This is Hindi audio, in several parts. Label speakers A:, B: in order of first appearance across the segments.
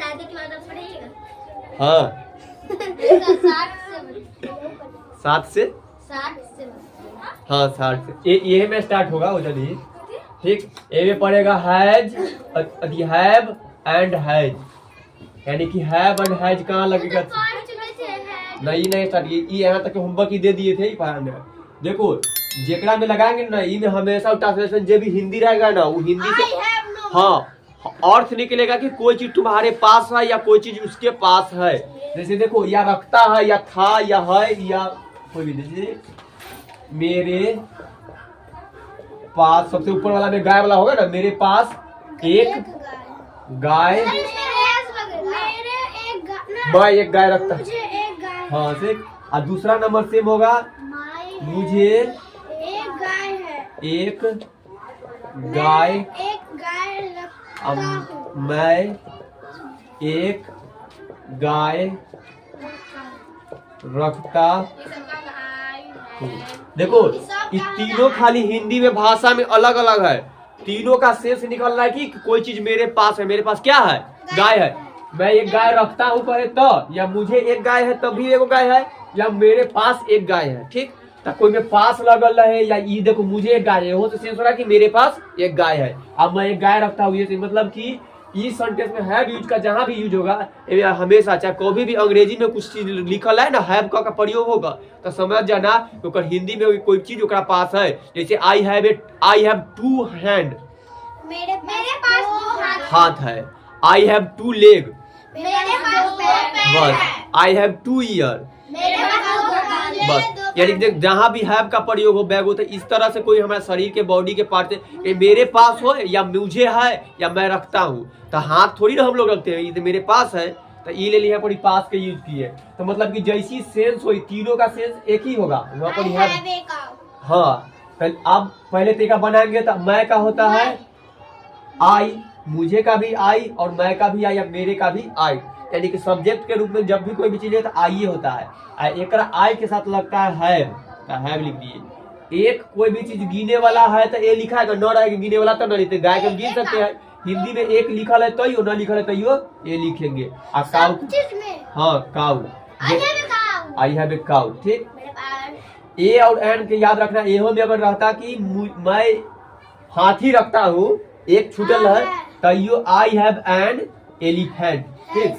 A: शादी के बाद अब पढ़ेगा।
B: हाँ 7 से
A: 60 से
B: हाँ 60 से ये में स्टार्ट होगा वो चलिए ठीक। ए में पड़ेगा हैज हैव एंड हैज, यानी कि हैव एंड हैज कहाँ लगेगा? नहीं स्टार्ट ये यहाँ तक होमवर्क ही दे दिए थे पढ़ाने। देखो जेकरा में लगाएंगे ना ई में हमेशा ट्रांसलेशन जो भी हिंदी रहेगा ना वो हिंदी से हाँ अर्थ निकलेगा कि कोई चीज तुम्हारे पास है या कोई चीज उसके पास है। जैसे देखो या रखता है या था या है या कोई भी, जैसे मेरे पास सबसे ऊपर वाला में गाय वाला होगा ना, मेरे पास एक गाय, मैं एक गाय रखता हूँ हाँ से। और दूसरा नंबर सेम होगा मुझे
A: एक गाय है,
B: एक गाय, मैं एक गाय रखता। देखो ये तीनों खाली हिंदी में भाषा में अलग अलग है, तीनों का सेंस निकल रहा है कि कोई चीज मेरे पास है, मेरे पास क्या है? गाय है। मैं एक गाय रखता हूँ कहे तो, या मुझे एक गाय है तब भी एक गाय है, या मेरे पास एक गाय है। ठीक, तो कोई में पास लगल रहे या ये देखो मुझे एक गाय है वो तो सेंस हो रहा है कि मेरे पास एक गाय है। अब मैं एक गाय रखता हूँ ये मतलब कि इस सेंटेंस में हैव यूज का जहां भी यूज होगा हमेशा, चाहे कभी भी अंग्रेजी में कुछ चीज लिखल है ना हैव का प्रयोग होगा तो समझ जाना तो हिंदी में कोई चीज ओकरा पास है। जैसे आई हैव 2 हैंड,
A: मेरे पास 2
B: हाथ है। आई हैव 2 लेग,
A: मेरे पास 2 पैर
B: बस।
A: है।
B: आई हैव 2 ईयर,
A: मेरे पास 2 कान है।
B: बस। यानी देख जहां भी हैव का प्रयोग हो बैग हो तो इस तरह से कोई हमारे शरीर के बॉडी के पार्ट है मेरे पास हो या मुझे है या मैं रखता हूँ, तो हाथ थोड़ी ना हम लोग रखते हैं, ये मेरे पास है तो ये ले लिया पड़ी पास के यूज की है। तो मतलब कि जैसी सेंस हो तीनों का सेंस एक ही होगा वहाँ पर हाँ। तो अब पहले तरीका बनाएंगे तो मैं का होता है आई, मुझे का भी आई और मैं का भी आई या मेरे का भी आई, यानी कि सब्जेक्ट के रूप में जब भी कोई भी चीज है तो आई होता है। एक आई के साथ लगता है हैव लिख दिए। एक कोई भी चीज गिने वाला है तो ए लिखा है, न रहेगा गिने वाला तो न लिखते, गाय को गिन सकते हैं हिंदी में एक लिखल है तो न लिखल है तो ये लिखेंगे। और काउ हाँ cow, I have a cow. ठीक, ए और एन के याद रखना, एहो में अगर रहता कि मैं हाथी रखता हूँ एक छूटल है तो आई हैव एन एलिफेंट। ठीक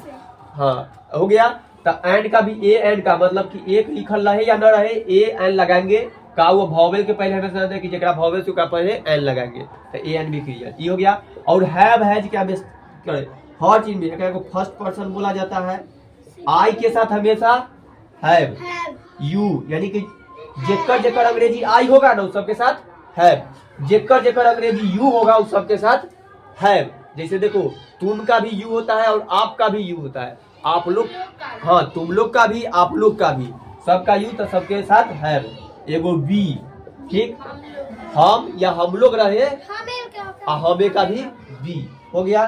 B: हाँ हो गया। तो एंड का भी ए एंड का मतलब कि एक लिखल रहे या न रहे ए एन लगाएंगे का वो वॉवेल के पहले हमें समझते हैं कि जरा वॉवेल से पहले एन लगाएंगे तो ए एन भी क्लियर ये हो गया। और हैव हैज क्या करे हर चीज में को फर्स्ट पर्सन बोला जाता है। आई के साथ हमेशा हैव, यू यानी कि जेकर जेकर अंग्रेजी आई होगा ना उस सबके साथ हैव, जेकर जेकर अंग्रेजी यू होगा उस सबके साथ हैव। जैसे देखो तुम का भी यू होता है और आप का भी यू होता है, आप लोग हाँ तुम लोग का भी आप लोग का भी सबका यू तो सबके साथ हैव। एगो बी, ठीक, हम या हम लोग रहे हमें का भी बी हो गया।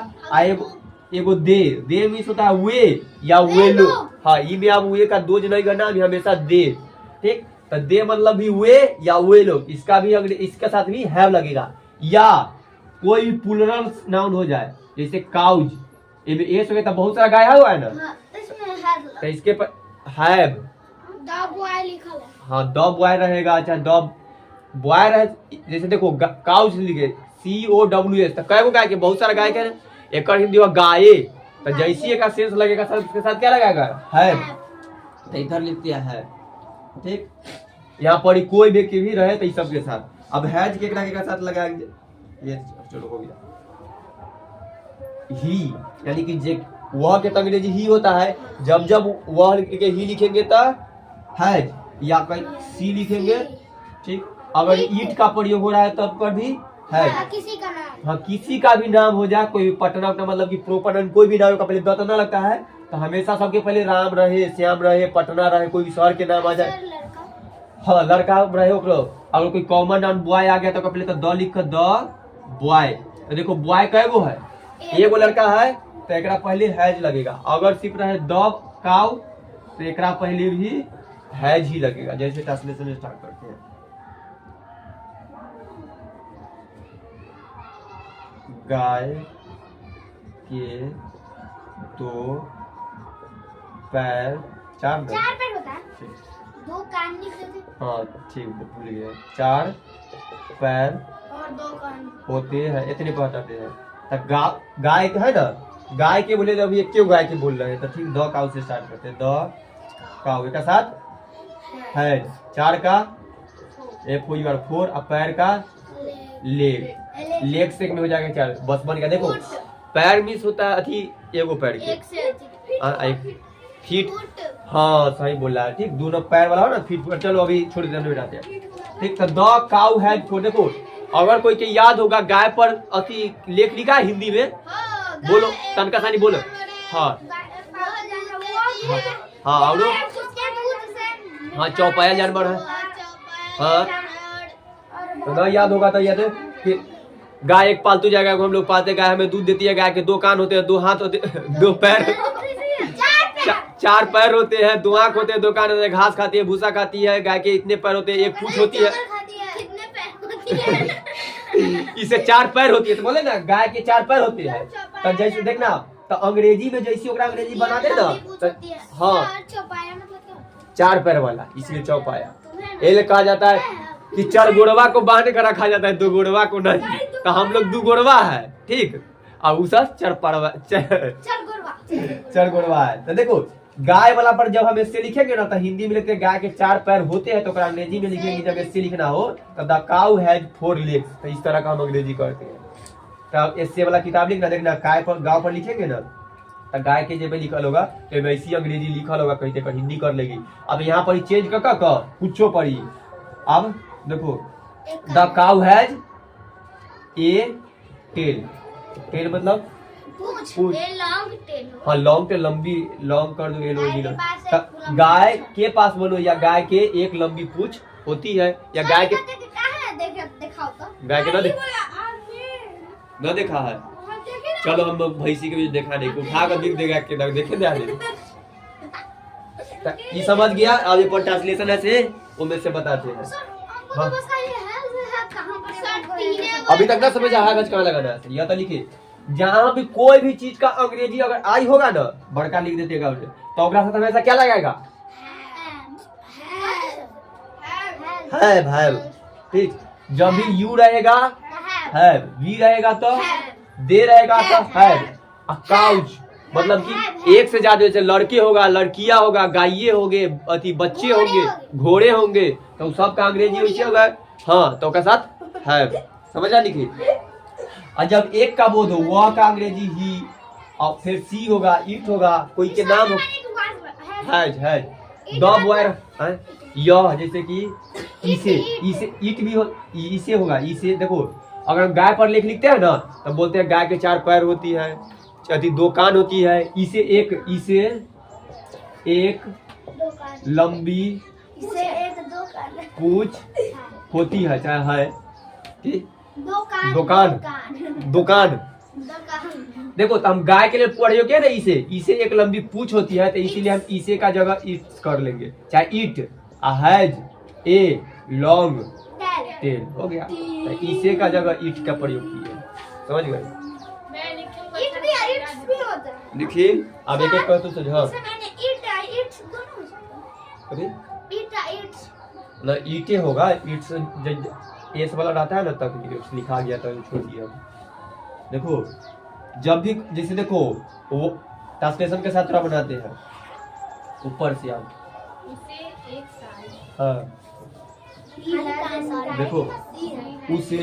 B: एगो दे मीन्स होता है वे या वे लोग, हाँ ई में आप वे का दो जन का नाम हमेशा दे। ठीक, तो दे मतलब भी वे या वे लोग, इसका भी अगर इसके साथ भी हैव लगेगा। या कोई भी प्लूरल नाउन हो जाए जैसे काउज ए से तो बहुत सारा गाय हुआ है ना तो इसके पर हैव हाँ द बॉय रहेगा। अच्छा द बॉय रहे जैसे देखो काउज लिखे COWS तो कई गो गाय के बहुत सारा गाय के एक हिंदी हुआ गाये तो जैसी का सेंस लगेगा सर उसके साथ क्या लगाएगा हैव, तो इधर लिखते हैं। ठीक, यहाँ पर कोई व्यक्ति भी रहे तो इस सब के साथ। अब हैज के साथ लगाएंगे ये चलो हो गया। ही यानी कि जे वह के अंग्रेजी ही होता है, जब जब वह के ही लिखेंगे तो हैज या कहीं सी लिखेंगे। ठीक, अगर ईट का प्रयोग हो रहा है तब पर भी हैज।
A: किसी का नाम
B: हाँ किसी का भी नाम हो जाए, कोई पटना मतलब कि प्रोपर नाम कोई भी नाम का पहले दत्त ना लगता है तो हमेशा सबके पहले राम रहे, श्याम रहे, पटना रहे, कोई भी शहर के नाम आ जाए हाँ लड़का रहे ओकरो। अगर कोई कॉमन नाम बॉय आ गया तो पहले तो द लिख द बॉय। तो देखो बॉय कै गो है, एगो लड़का है तो एकरा पहले हैज लगेगा। अगर सिर्फ रहे द काउ तो एकरा पहले भी हैज ही लगेगा। जैसे ट्रांसलेशन स्टार्ट करते हैं गाय के दो पैर, चार पैर।
A: चार पैर होता है,
B: ठीक।
A: दो कान निकलते
B: हाँ ठीक, भूल गए। चार पैर
A: और दो कान
B: होते हैं, इतने पर हटाते हैं। तो गाय का है ना, गाय के बोले अभी एक क्यों गाय के बोल रहे हैं, तो ठीक द काउ से स्टार्ट करते हैं। द काउ का साथ हेड, चार का एक हुई बार फोर, और पैर का लेग, लेग से एक में हो जाएगा चार, बस बन गया। देखो पैर मिस होता है अथी एगो पैर के,
A: एक से अधिक
B: एक फीट। हाँ सही बोल रहा है, ठीक। दोनों पैर वाला हो ना फीट पर। चलो अभी छोड़ देते हैं, बैठाते हैं, ठीक। तो द काउ हैज फोर। देखो अगर कोई के याद होगा गाय पर अथी लेख लिखा है हिंदी में, बोलो तनका सानी बोलो। हाँ हाँ और हाँ चौपाया जानवर है। हाँ तो ना याद होगा तो याद है कि गाय एक पालतू जगह को हम लोग पालते, गाय हमें दूध देती है। गाय के दो कान होते हैं, दो हाथ होते, दो पैर, चार पैर होते हैं, दो आंख होते हैं, दो कान होते हैं, घास खाती है, भूसा खाती है। गाय के इतने पैर होते हैं, एक पूंछ होती है।
A: कितने पैर होती है?
B: इसे चार पैर होती है, तो बोले ना गाय के चार पैर होते हैं। तो जैसे देखना, तो अंग्रेजी में जैसे ओकरा अंग्रेजी बना दे ना, तो हाँ
A: चौपाया मतलब क्या?
B: चार पैर वाला, इसलिए चौपाया। ये कहा जाता है कि चार गोड़वा को बांध कर रखा जाता है, दो गोड़वा को नहीं। तो हम लोग दो गोड़वा है, ठीक। और उसा चार गोड़वा है। तो देखो गाय वाला पर जब हम इससे लिखेंगे ना, तो हिंदी में लिखते हैं गाय के चार पैर होते हैं, तो अंग्रेजी में लिखेंगे जब इससे लिखना हो तो the cow has four legs. तो इस तरह का हम अंग्रेजी करते हैं। तो इससे वाला किताब लिखना, देखना गाय पर, गाँव पर लिखेंगे ना, तो गाय के जब लिखल होगा तो वैसी अंग्रेजी लिखल होगा, कहीं तक हिंदी कर लेगी। अब यहाँ पर चेंज कर कुछो पर ही। अब देखो the cow has a tail, tail मतलब पूंछ।
A: Long tail.
B: हाँ लॉन्ग टेल, लंबी, लॉन्ग कर दो, गाय के पास बोलो, या गाय के एक लंबी पूंछ होती है, या गाय के
A: दिखाओ तो।
B: गाय के ना देखा है। चलो हम भैंसी के भी देखा नहीं, उठा कर दिख देगा के देखे दे। ये समझ गया। अब ये पर ट्रांसलेशन ऐसे उनमें से बताते हैं। हाँ। अभी तक ना समझ आया, कहाँ लगाना है, या तो लिखे जहाँ भी कोई भी चीज का अंग्रेजी अगर आई होगा ना, बड़का लिख देगा तो ओकरा साथ हमेशा क्या लगाएगा, है भाई, ठीक। जब भी यू रहेगा है, वी रहेगा तो दे रहेगा तो है। काउच मतलब कि एक से ज्यादा, जैसे लड़के होगा, लड़कियां होगा, गाये होंगे, अति बच्चे होंगे, घोड़े होंगे, तो सबका अंग्रेजी वैसे होगा। हाँ तो उसके साथ है, समझा लिखी। और जब एक का बोध हो, वह का अंग्रेजी ही, और फिर सी होगा, इट होगा, कोई के नाम हो, है द बॉय है, यह जैसे कि इसे, इसे इट भी हो, इसे होगा, इसे। देखो अगर हम गाय पर लेख लिखते हैं ना, तो बोलते हैं गाय के चार पैर होती है, दो कान होती है, इसे एक लंबी पूंछ होती है, चाहे है, ठीक। दुकान। देखो तो हम गाय के लिए पढ़ियो क्या ना, इसे एक लंबी पूंछ होती है, तो इसीलिए हम इसे का जगह इट कर लेंगे, चाहे it, has a long tail, हो गया। तो इसे का जगह इट का प्रयोग किया, समझ गए। लिखिए अब एक एक कर तो समझा। ना ईटे होगा, इट्स एस वाला रहता है ना, तब लिखा गया था, छोड़ दिया। देखो जब भी जैसे देखो वो ट्रांसलेशन के साथ थोड़ा बनाते हैं, ऊपर से आप हाँ देखो, उसे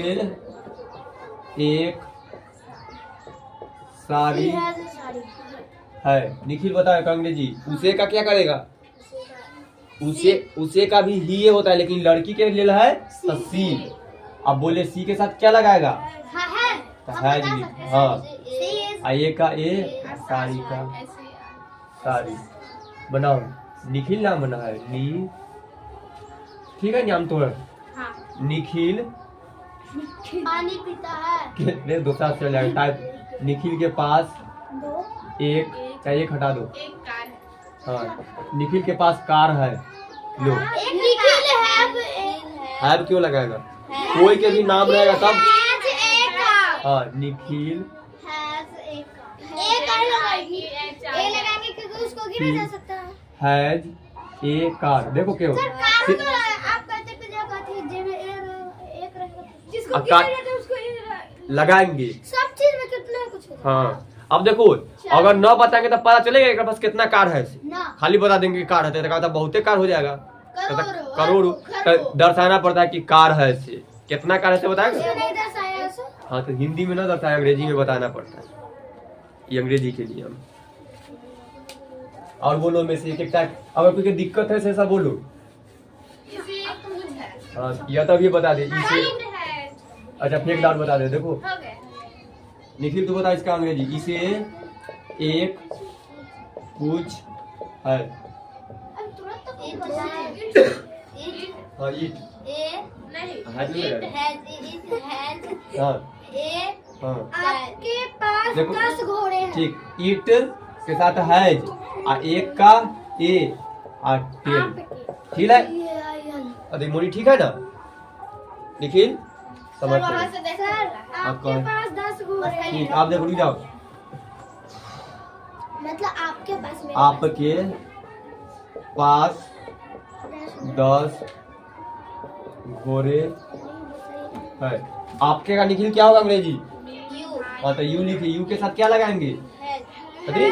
B: एक साड़ी है। निखिल बताएगा अंग्रेजी, उसे का क्या करेगा, उसे का भी ही ये होता है, लेकिन लड़की के लिए है तो सी। अब बोले सी के साथ क्या लगाएगा, तो है जी, हाँ। आइए का ए, साड़ी का साड़ी बनाओ, निखिल नाम बना है, नी, ठीक है नाम तो निखिल
A: पानी पीता है,
B: नहीं दूसरा चल जाएगा टाइप। निखिल के पास एक, चाहिए हटा दो, हाँ निखिल के पास कार है, लो हैव क्यों लगाएगा, कोई के भी नाम रहेगा तब, हाँ निखिल
A: हिंदी में जा सकता है
B: हैज ए कार। देखो क्यों
A: सर कार तो आप कहते पे जगह कहते हैं जेब में एक रहेगा जिसको
B: अब
A: किया
B: कार-
A: जाता है उसको
B: लगाएंगे।
A: सब चीज में कितना कुछ होता है।
B: हाँ अब देखो अगर न बताएंगे तो पता चलेगा कि पास कितना कार है।
A: ना
B: खाली बता देंगे कि कार है तो कहता बहुते कार हो जाएगा,
A: करोड़ों
B: करोड़ दर्शाना पड़ता है कि कार है से कितना कार है से बताएगा।
A: इसमें नहीं दर्शाया सर
B: हाँ तो हिंदी में ना दर्शाया, अंग्रेजी में बताना पड़ता है, ये अंग्रेजी के लिए हम। और बोलो में से एक टाइप, अगर कोई दिक्कत है ऐसा बोलो।
A: इसी कुछ है
B: हाँ या तब ये बता दे इसे।
A: माइंड है
B: अच्छा फेक डाउट बता दे। देखो
A: हो गए
B: निखिल तू बता इसका अंग्रेजी। इसे एक कुछ है।
A: अब तुरंत तो बताया
B: हाँ ईट
A: ए नहीं
B: हैज नहीं
A: इट
B: लगा।
A: हैज
B: हाँ
A: ए
B: हाँ
A: आपके पास
B: देखो,
A: 10 घोड़े हैं
B: ठीक ईट के साथ हैज और एक का ए और टेल। ठीक है अरे मोनी ठीक है ना निखिल समझ
A: वहां
B: गए।
A: से देखा आपके पास 10 घोड़े हैं
B: ठीक आप देखो रुक जाओ।
A: मतलब आपके पास मेरे
B: आपके पास 10 घोड़े है। आपके का निखिल क्या होगा अंग्रेजी।
A: यू
B: हाँ तो यू लिखिए, यू के साथ क्या लगाएंगे। अरे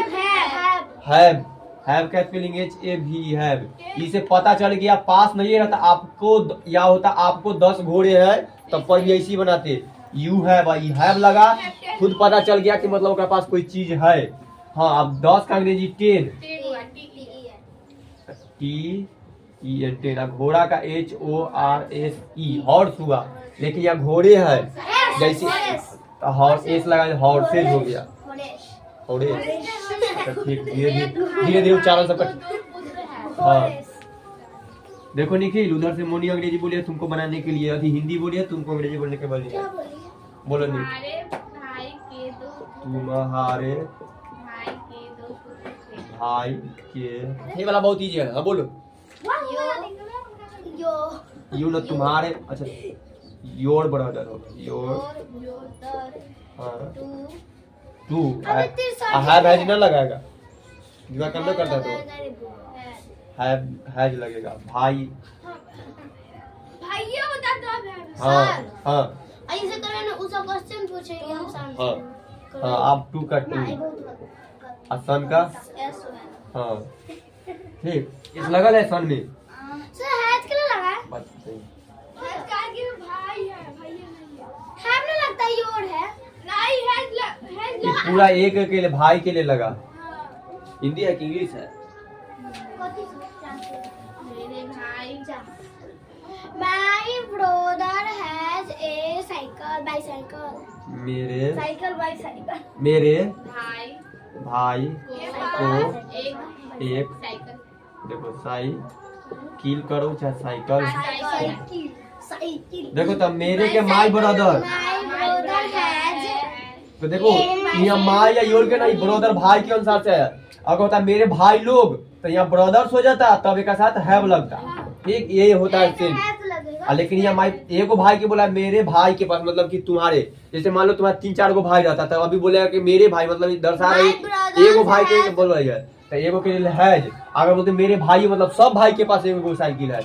A: हैव
B: हैव का स्पेलिंग एच ए भी हैव। इसे पता चल गया पास नहीं रहता आपको या होता आपको 10 घोड़े हैं तब पर भी ऐसी बनाते यू हैव आई हैव लगा, खुद पता चल गया कि मतलब उसके पास कोई चीज है। हाँ अब 10 का अंग्रेजी 10 टी ई एन 10। अब घोड़ा का H O R S E horse हुआ, लेकिन यहाँ घोड़े है जैसे तो हॉर्स एस लगा हॉर्सेज हो गया हॉर्स। तो ठीक धीरे धीरे उच्चारण सब कर। हाँ देखो निखिल उधर से मोनी अंग्रेजी बोलिए तुमको बनाने के लिए, अभी हिंदी बोलिए तुमको अंग्रेजी बोलने के बाद बोलो नहीं।
A: भाई के दो
B: तुम्हारे भाई के ये वाला बहुत इजी है। हाँ बोलो यू ना तुम्हारे। अच्छा योर ब्रदर हो योर। हाँ तू हैज ना लगाएगा दिमाग कम ना करता तो हैज लगेगा भाई।
A: भैया बता दो
B: हाँ हाँ
A: ऐसे करें ना उसका क्वेश्चन पूछेंगे हम सर
B: हाँ हाँ आप टू का टू और सन का हाँ ठीक इस लगल है सन में
A: सर हैज के लिए लगा है
B: बस सही।
A: हैज का के भाई है भैया नहीं है हैव नहीं लगता योर है नहीं हैज
B: ये पूरा एक के लिए भाई के लिए लगा। हिंदी है कि इंग्लिश है।
A: मेरे भाई my brother has a cycle bicycle
B: मेरे
A: साइकिल बाइसाइकिल
B: मेरे
A: भाई
B: को एक देखो साइकिल करो चाहे साइकिल
A: साइकिल
B: देखो तब मेरे के my brother
A: my brother has
B: तो देखो यहाँ माय या योर के नहीं ब्रदर भाई के अनुसार से है। अगर होता मेरे भाई लोग तो यहाँ ब्रदर्स हो जाता तब एक साथ हैव लगता। ठीक ये होता है सेम। लेकिन यहाँ माई एगो भाई के बोला मेरे भाई के पास मतलब कि तुम्हारे जैसे मान लो तुम्हारे 3-4 गो भाई रहता तो अभी बोलेगा कि मेरे भाई मतलब दर्शा रहे एगो भाई के बोल रही है तो एगो के लिए हैज। अगर बोलते मेरे भाई मतलब सब भाई के पास एगो साइकिल है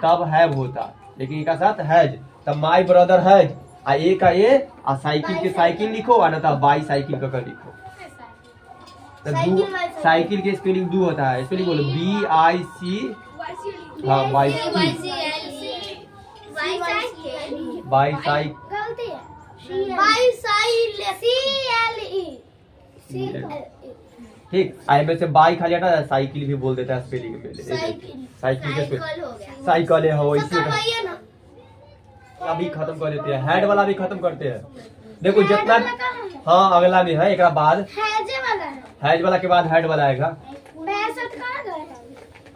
B: तब हैव होता, लेकिन एक साथ हैज तब माई ब्रदर हैज आ ए का ए आ साइकिल के साइकिल लिखो और ना बाई साइकिल का लिखो। तो दू साइकिल के स्पेलिंग दू होता है, स्पेलिंग बोलो BIC हाँ बाई बाई साइकिल
A: गलती है बाइसाइकिल
B: ठीक आई में से बाई खा जाता है साइकिल भी बोल देता है स्पेलिंग में साइकिल के स्पेलिंग साइकिल है हो इसी
A: ना
B: अभी खत्म कर देते हैं हेड वाला भी खत्म करते हैं। देखो जितना हाँ अगला में है एक बाद हैज वाला के बाद हेड वाला आएगा।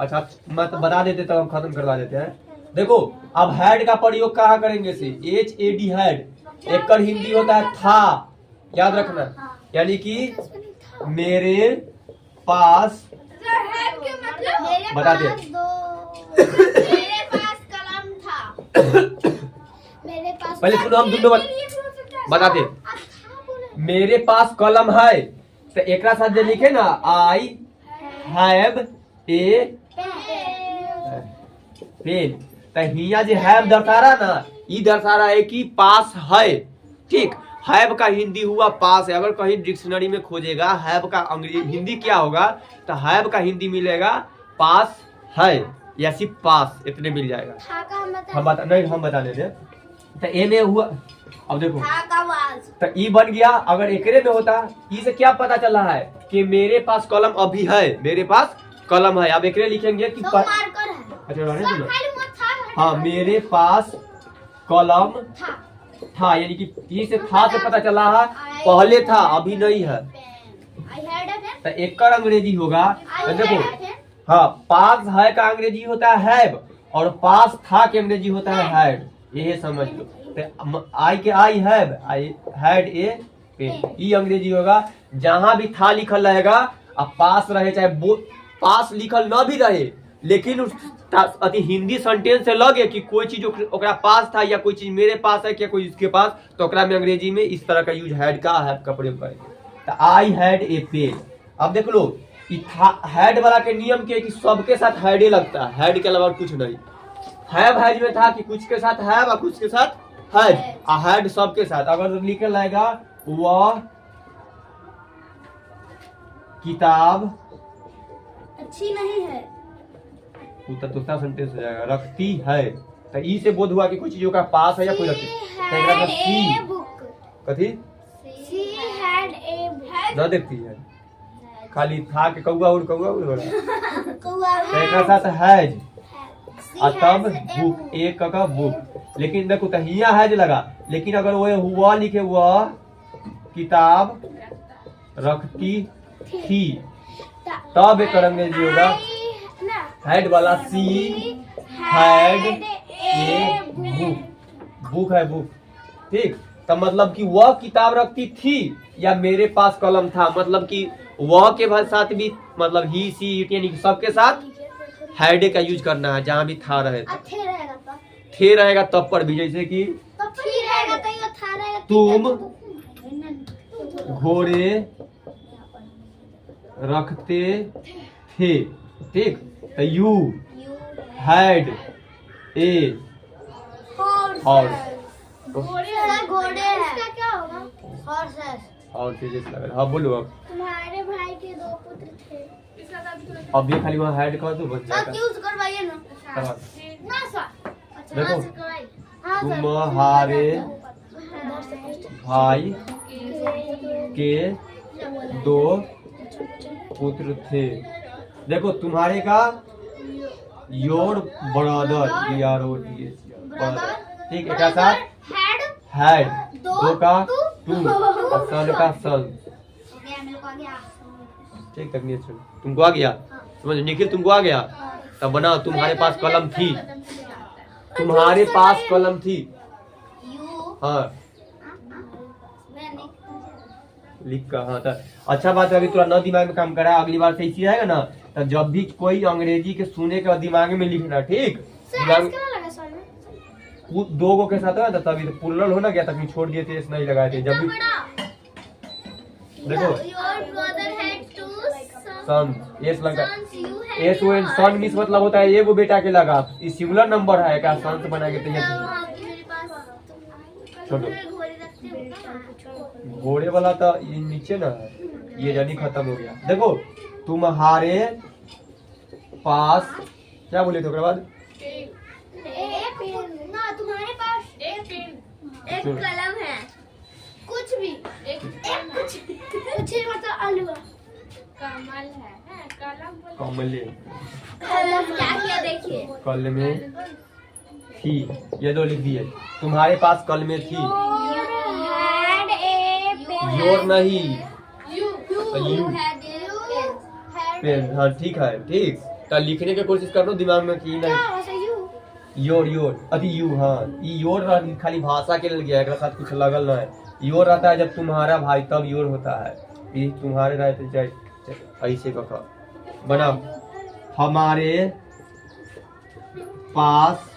B: अच्छा मैं तो बता देते तब हम खत्म करवा देते हैं। देखो अब हेड का प्रयोग कहाँ करेंगे से HAD हेड एक हिंदी होता है था, याद रखना यानी कि मेरे पास बता दे
A: मेरे पास कलम था मेरे पास
B: पहले सुनो हम दोनों बताते मेरे पास कलम है तो एक साथ जो लिखे ना आई हैव ए पेन। तो हिया जो हैव दर्शा रहा ना, ये दर्शा रहा है कि पास है। ठीक, हैव का हिंदी हुआ पास है। अगर कहीं डिक्शनरी में खोजेगा हैव का अंग्रेजी हिंदी क्या होगा, तो हैव का हिंदी मिलेगा पास है या सिर्फ पास, इतने मिल जाएगा। हम बता देते। तो ए में हुआ, अब देखो तो ई बन गया। अगर एकरे में होता, ई से क्या पता चला है कि मेरे पास कलम अभी है, मेरे पास कलम है। अब एकरे लिखेंगे कि हाँ मेरे पास कलम था, यानी कि ई से था से पता चला है पहले था अभी नहीं है। तो एक अंग्रेजी होगा, तो देखो हाँ पास है का अंग्रेजी होता है हैव, और पास था के अंग्रेजी होता है हैड, ये समझ लो। तो आई के I have, I had a pen, ये अंग्रेजी होगा। जहां भी था लिखल रहेगा, अब पास रहे चाहे पास लिखल न भी रहे, लेकिन उस अति हिंदी सेंटेंस से लगे कि कोई चीज ओकरा पास था या कोई चीज मेरे पास है क्या कोई इसके पास, तो ओकरा में अंग्रेजी में इस तरह का यूज हैड का हैव का प्रयोग करेंगे। तो आई हैड ए पेन। अब देख लो हैड वाला के नियम के कि सबके साथ हैडे लगता है, हैड के अलावा कुछ नहीं। हैव हैज में था कि कुछ के साथ हैव और कुछ के साथ हैज, हैड सबके साथ। अगर लिखे रहेगा वह किताब
A: अच्छी नहीं है,
B: तो दूसरा सेंटेंस हो जाएगा रखती है। तो ई से बोध हुआ कि कुछ चीजों का पास है या कोई रखती है। कथी न देखती है, खाली था के कौआ उड़ वाला एक साथ हैज तब बुक, एक का बुक। लेकिन देखो तो हिया हैज लगा, लेकिन अगर वो हुआ लिखे वह किताब रखती थी, तब एक अंग्रेजी होगा हैड वाला she had a book, book है बुक। ठीक, तो मतलब कि वह किताब रखती थी या मेरे पास कलम था, मतलब कि वह के साथ भी मतलब ही सी इट यानी कि सबके साथ हैडे का यूज करना है जहाँ भी था रहे। थे रहेगा तब पर भी, जैसे कि तुम घोड़े रखते थे। ठीक, तो यू हैड ए हॉर्स,
A: घोड़े है क्या होगा, हॉर्स है।
B: और चीजें लग रहा। हाँ बोलो। अब
A: तुम्हारे भाई के 2 पुत्र थे,
B: अब ये खाली वहाँ हैड कर दो बच जाएगा।
A: यूज करवाइए ना सर।
B: देखो तुम्हारे भाई के 2 पुत्र थे। देखो तुम्हारे का योर ब्रदर, ठीक, एक साथ हैड, 2 का 2 और सन का सन। ठीक, तक तुमको आ गया समझ, निखिल तुमको आ गया। तब बनाओ तुम्हारे पास कलम थी, तुम्हारे पास कलम थी। हाँ लिख का। हाँ तो अच्छा बात है, अभी थोड़ा न दिमाग में काम करा, अगली बार से इसी रहेगा ना, तो जब भी कोई अंग्रेजी के सुने के दिमाग में लिखना। ठीक, दिमाग 2 के साथ है, तभी पुलर हो ना गया, तभी छोड़ दिए थे, नहीं लगाए थे। जब भी देखो सन, एस लगा, एस ओ एन सन मिस मतलब होता है एगो बेटा के लगा, ये सिंगुलर नंबर है क्या, सन बना के तैयार। छोड़ो घोड़े वाला तो ये नीचे ना है, ये जल्दी खत्म हो गया। देखो तुम्हारे पास क्या बोले थे, बाद
A: तुम्हारे पास एक कलम है, कुछ भी कुछ मतलब आलू कमल है,
B: कमल
A: क्या देखिए
B: कल में थी, ये 2 लिख दिए। तुम्हारे पास कल में थी, योर नहीं यू पेन। हाँ ठीक है, ठीक, तो लिखने की कोशिश कर लो दिमाग में कि नहीं योर अभी यू। हाँ योर खाली भाषा के लिए गया है, साथ कुछ लगल ना है। योर रहता है जब तुम्हारा भाई, तब योर होता है। ये तुम्हारे रहते चाहे ऐसे का बनाओ। हमारे पास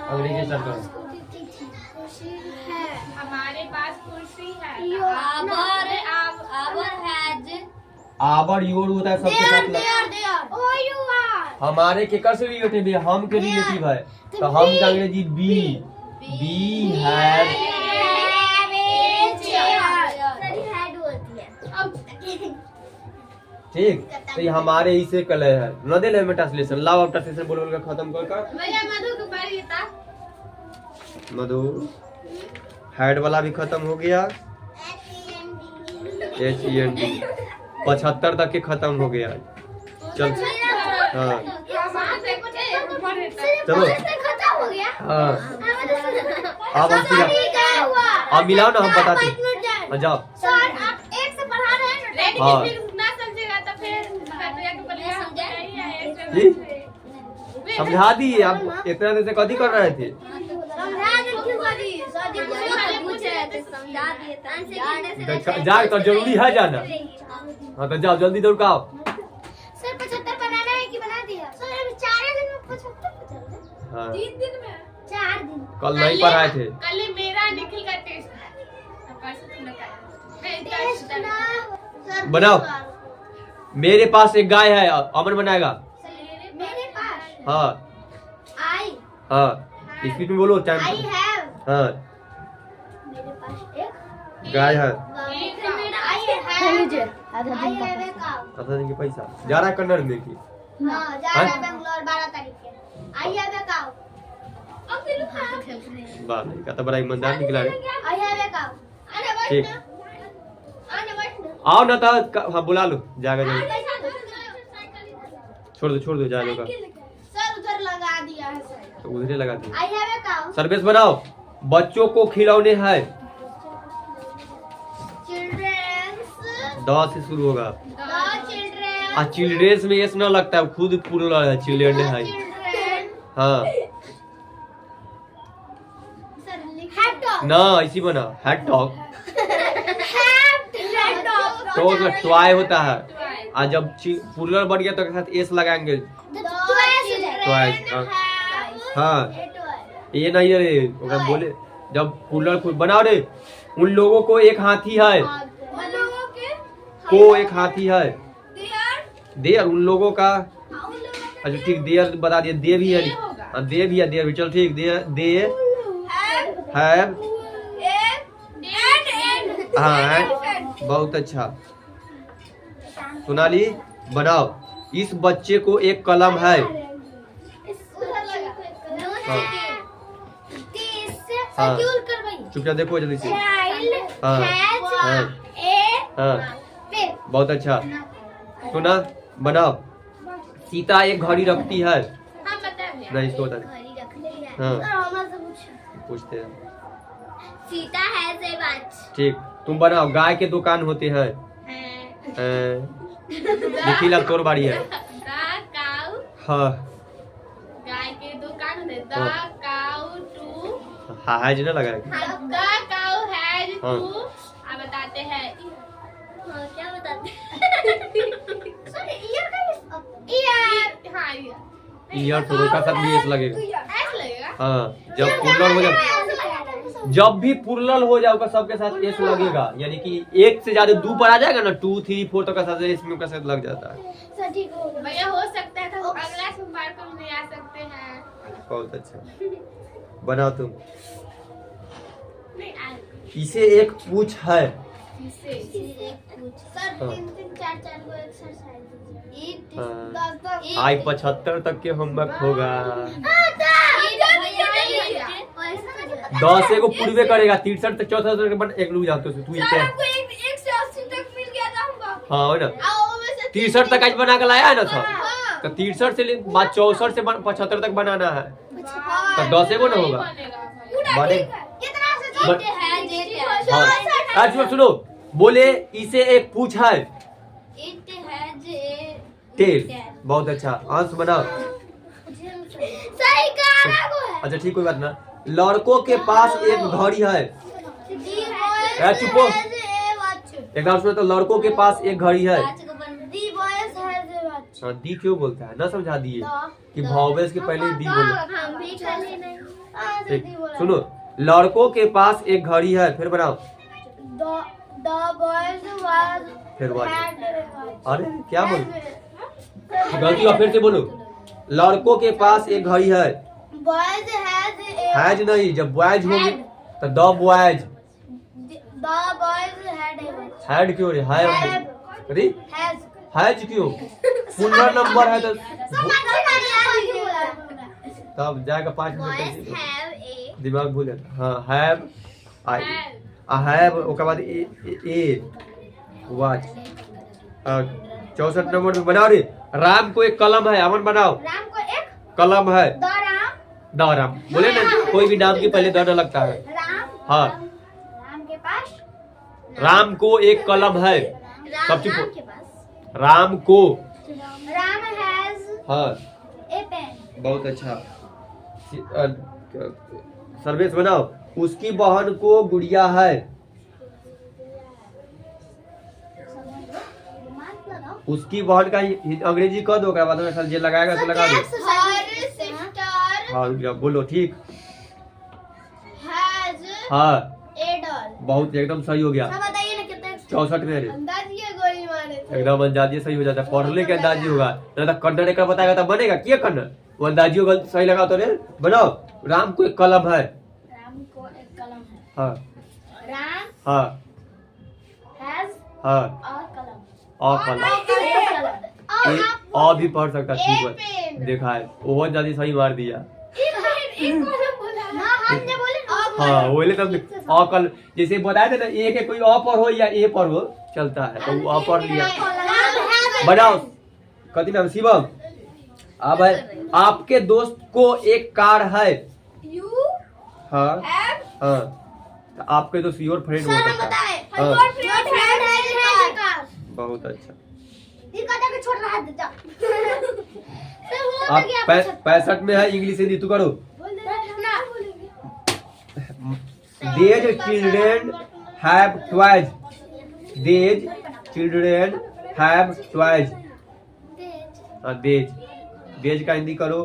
B: अंग्रेजी स्टार्ट करो।
A: हमारे पास कुर्सी है।
B: आवर योर होता है सबके साथ हमारे केकर से रिलेटिव है, हम के रिलेटिव है, तो हम जाएंगे जी बी हैव। ठीक, तो ये हमारे इसे कलर है न दे ले में ट्रांसलेशन लाओ अब ट्रांसलेशन बोल बोल के खत्म कर
A: भैया मधु के बारी था।
B: मधु हेड वाला भी खत्म हो गया, HEND 75 तक के खत्म हो गया। चल हाँ चलो हाँ अब आप मिलाओ ना हम बताते हैं। जाओ हाँ जी समझा दिए आप इतना देर से कदी कर रहे थे। जाए तो जरूरी है जाना। हाँ तो जाओ जल्दी दौड़ आओ।
A: सर 75 बनाना है कि बना दिया? सर 4 दिन में 75
B: हाँ
A: 3 दिन में 4 दिन।
B: कल नहीं पढ़ाए थे।
A: कल मेरा निखिल का टेस्ट है।
B: बनाओ। मेरे पास एक गाय है, अमन बनाएगा।
A: मेरे पास
B: हाँ
A: आई
B: हाँ स्पीड में बोलो टाइम।
A: आई हैव
B: हाँ
A: मेरे पास एक
B: गाय है। आधा दिन के पैसा जा रहा है कन्नड़ में की।
A: हाँ जा रहा है बेंगलोर 12 तारीख के। I have a cow. अब दिलू हां
B: बाप रे का तो बड़ा ईमानदार निकला है।
A: I have a cow. आने बैठ
B: ठीक।
A: ना, आने बैठ ना।
B: आओ ना तो हाँ बुला लो जाएगा जल्दी। छोड़ दो जाने का।
A: सर उधर लगा दिया है सर।
B: तो उधर लगा दो।
A: I have a cow.
B: Service बनाओ। बच्चों को खिलौने हैं।
A: चिल्ड्रंस
B: 10 से शुरू होगा।
A: द चिल्ड्रन
B: आ चिल्ड्रेंस में एस ना लगता है, खुद पूरा है चिल्ड्रेन है।
A: चिल्ड्रन
B: हाँ
A: सर हैव डॉग
B: ना इसी बना हैट डॉग।
A: हैव डॉग
B: तो टॉय होता है। आज जब पुलर बढ़ गया तो के साथ एस लगाएंगे।
A: टॉयज
B: हाँ ये नहीं रे ओकरा बोले जब पुलर बनाओ रे। उन लोगों को एक हाथी है, को एक हाथी है। देर उन लोगों का अच्छा ठीक देर बता दिया। दे भी है हाँ दे भी है देर भी चल ठीक। दे है हाँ बहुत अच्छा। सोनाली बनाओ। इस बच्चे को एक कलम है। हाँ चुपचाप देखो जल्दी से। हाँ हाँ बहुत अच्छा। सुना बनाओ। सीता एक घड़ी रखती है। नहीं इसको बता दे। हाँ पूछते हैं
A: सीता है से बात।
B: ठीक तुम बनाओ। गाय के दुकान होते हैं। निखिल अब तोर बारी है। हाँ
A: गाय के दुकान है। द काउ टू
B: हाँ है जी ना लगा है।
A: द काउ हैज
B: हाँ।
A: टू। अब बताते हैं हाँ क्या बताते हैं सॉरी ईयर का ईयर हाँ
B: ईयर तो का साथ भी एस लगेगा।
A: ऐसा लगेगा
B: हाँ जब पुरलर हो जाए जब भी पुरलर हो जाएगा सबके साथ एस लगेगा। यानी कि एक से ज्यादा दो पर आ जाएगा ना 2 3 4 तो का साथ इसमें का साथ लग जाता है।
A: भैया हो सकता है तो अगला सोमवार को नहीं आ सकते हैं।
B: बहुत अच्छा बनाओ तुम।
A: नहीं आ
B: इसे एक पूछ है।
A: सर 3 4 गो एक्सरसाइज
B: आज 75 तक के होमवर्क होगा। 10 एगो पूर्वे करेगा 63 तक 64 तक बन एक लोग जाते हो तू इसे।
A: 180 तक मिल गया था हमको।
B: हाँ हो ना 63 तक आज बना के लाया है ना था। तो 63 से बाद 64 से 75 तक बनाना है तो 10 एगो ना होगा बने। हाँ आज सुनो बोले इसे एक पूछ है। टेल बहुत अच्छा। अंश बनाओ। अच्छा ठीक कोई बात ना। लड़कों के पास एक घड़ी है। चुपो एक बार सुनो तो लड़कों के पास एक घड़ी है। हाँ दी क्यों बोलता है ना समझा दिए कि भावेश के पहले दी बोलो। ठीक, सुनो, लड़कों के पास एक घड़ी है, फिर बनाओ।
A: The boys was
B: फिर बात।
A: had
B: अरे क्या बोल, गलती हुआ, फिर से बोलो। लड़कों के पास एक घड़ी है,
A: boys has a
B: हैज नहीं, जब बॉयज होगी तो the boys.
A: the boys had a watch.
B: Had क्यों रे, है अरे
A: Has
B: हैज क्यों, पूरा नंबर है तो तब जाएगा 5
A: boys
B: मिनट,
A: have a
B: दिमाग भूल जाता। हाँ, हैव हैव, ओके बाद ए वॉच। 64 नंबर में बनाओ रे। राम को एक कलम है, अमन बनाओ।
A: राम को एक
B: कलम है,
A: द
B: राम बोले ना, कोई भी नाम के पहले द न लगता है।
A: राम
B: हाँ,
A: राम के पास
B: राम को एक कलम है, सब चुप हो।
A: के पास
B: राम को,
A: राम हैज
B: हाँ
A: ए पेन।
B: बहुत अच्छा। सर्वेश बनाओ। उसकी बहन को गुड़िया है, उसकी बहन का अंग्रेजी कह दो, बाद में जे लगाएगा तो लगा दो।
A: सिस्टर
B: हाँ बोलो, ठीक।
A: हैज
B: हाँ
A: ए डॉल।
B: बहुत एकदम सही हो गया।
A: सब बताइए ना कितने
B: 64 में रे,
A: अंदाजिए गोली मारे थे।
B: एकदम अंदाजी सही हो जाता है। पढ़ने के अंदाजी होगा, नहीं तो कन्नड़ का बताएगा तो बनेगा क्या कन्नड़। वो अंदाजी होगा, सही लगा तो रे बनाओ। राम को एक कलम है,
A: राम को एक कलम है।
B: हाँ
A: राम
B: हाँ
A: हैज
B: हाँ,
A: अ कलम।
B: और कलम
A: और
B: और भी पढ़ सकता, ठीक है,
A: पेन।
B: देखा है बहुत ज्यादा सही मार दिया।
A: एक कलम बोला ना, हमने बोले ना।
B: हाँ बोले तब कल जैसे बताए थे ना, ए के कोई अ पर हो या ए पर हो चलता है, तो वो अ पर लिया। बनाओ, कथी नाम, शिवम। अब है, आपके दोस्त को एक कार है,
A: यू
B: हाँ
A: हैव
B: हाँ, तो आपके दोस्त योर फ्रेंड हो
A: सर
B: सकता है।
A: बताए
B: हाँ।
A: योर फ्रेंड है कार।
B: बहुत अच्छा।
A: ये कहता कि छोड़ रहा है जा। सर वो
B: आप
A: तो क्या
B: 65 में है, इंग्लिश हिंदी तू करो।
A: बोल दे ना बोलेंगे।
B: These children have toys. These children have toys. हाँ, देज का हिंदी करो,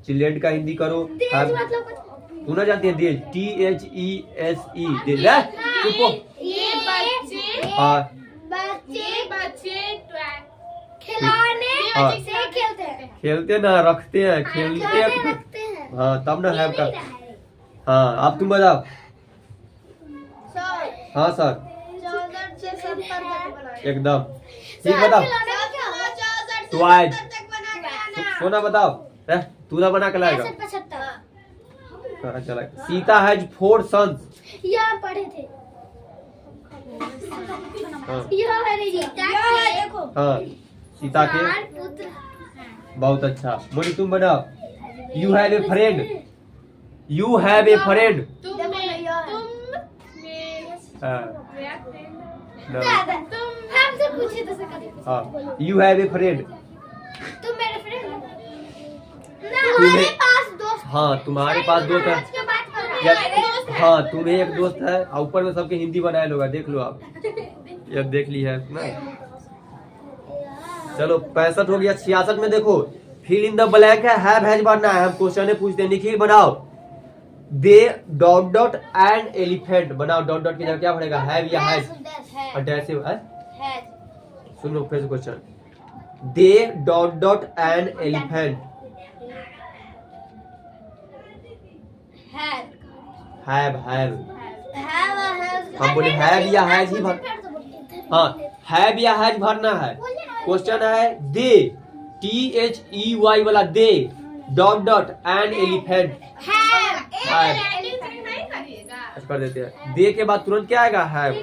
B: चिल्ड्रेन का हिंदी करो।
A: तेज मतलब
B: तू ना जानती है देज, THESE देज है, चुप हो।
A: ये बच्चे
B: हाँ
A: खिलौने
B: हाँ।
A: से खेलते हैं।
B: खेलते ना, रखते हैं, खेलते हैं।
A: रखते हैं।
B: हाँ तब ना हैव का। हाँ अब तुम बताओ।
A: सर
B: हाँ सर
A: 14 से 70 तक बनाए।
B: एकदम ठीक, बताओ। टॉयज, सोना बताओ। तू ना बना के लाएगा।
A: 75
B: हाँ, चला। Sita has 4 sons।
A: यहाँ पढ़े थे।
B: हाँ
A: यह है सीता के देखो
B: हाँ, सीता के,
A: 4 पुत्र हैं।
B: बहुत अच्छा। बोली तुम बनाओ। You have a friend, you have a friend.
A: तुम हमसे पूछे तो
B: हाँ, यू हैव ए फ्रेंड।
A: तुम मेरे फ्रेंड हो ना, हमारे पास दोस्त।
B: हाँ तुम्हारे पास दोस्त है
A: के बात कर रहे
B: या,
A: हैं।
B: हाँ तुम्हें एक दोस्त है, और ऊपर में सबके हिंदी बनाए लोग, देख लो आप, ये देख ली है ना। चलो 65 हो गया। 66 में देखो, फिल इन द ब्लैंक है, हैव हैज भरना है। हम क्वेश्चन पूछते हैं, निखिल बनाओ। दे डॉट डॉट एंड एलिफेंट बनाओ। डॉट डॉट की जगह क्या भरेगा, हैव या हैज, और डैश है। सुनो फिर question, they dot dot and elephant, have हम बोले हैव या हैज ही भर। हाँ हैव या हैज भरना है। क्वेश्चन है दे, THEY वाला दे डॉट डॉट एंड एलिफेंट कर देते हैं। दे के बाद तुरंत क्या आएगा, हैव।